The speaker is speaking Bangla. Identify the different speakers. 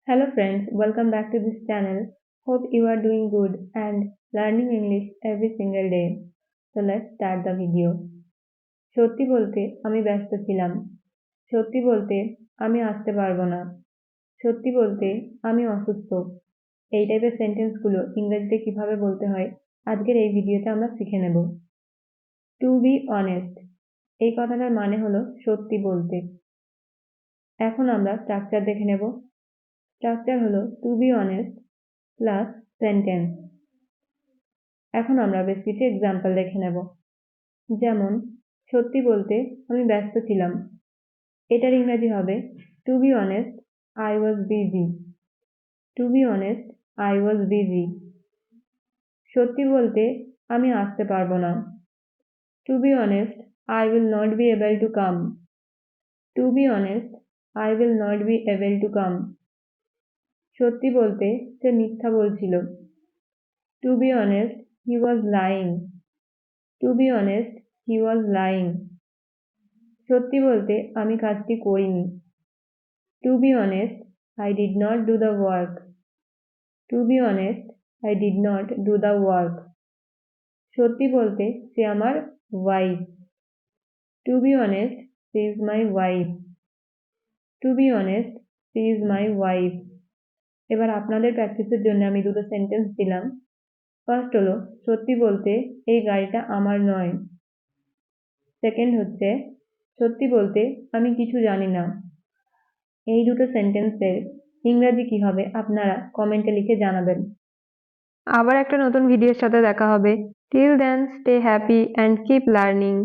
Speaker 1: Hello friends, welcome back to this channel. Hope you are doing good and learning English every single day. So let's start the video. সত্যি বলতে আমি ব্যস্ত ছিলাম। সত্যি বলতে আমি আসতে পারবো না। সত্যি বলতে আমি অসুস্থ। এই টাইপের সেন্টেন্সগুলো ইংরেজিতে কিভাবে বলতে হয় আজকের এই ভিডিওতে আমরা শিখে নেব। টু বি অনেস্ট এই কথাটার মানে হলো সত্যি বলতে। এখন আমরা স্ট্রাকচার দেখে নেব। স্ট্রাকচার হলো to be honest plus sentence. এখন আমরা বেশ কিছু এক্সাম্পল দেখে নেব। যেমন সত্যি বলতে আমি ব্যস্ত ছিলাম, এটার ইংরেজি হবে to be honest I was busy. To be honest I was busy. সত্যি বলতে আমি আসতে পারবো না। To be honest I will not be able to come. To be honest I will not be able to come. সত্যি বলতে সে মিথ্যা বলছিল। To be honest he was lying. To be honest he was lying. সত্যি বলতে আমি কাজটি করিনি। To be honest I did not do the work. To be honest I did not do the work. সত্যি বলতে সে আমার wife. To be honest she is my wife. To be honest she is my wife. এবার আপনাদের প্র্যাকটিসের জন্য আমি দুটো সেন্টেন্স দিলাম। ফার্স্ট হলো সত্যি বলতে এই গাড়িটা আমার নয়। সেকেন্ড হচ্ছে সত্যি বলতে আমি কিছু জানি না। এই দুটো সেন্টেন্সের ইংরাজি কি হবে আপনারা কমেন্টে লিখে জানাবেন। আবার একটা নতুন ভিডিওর সাথে দেখা হবে। Till then stay happy and keep learning.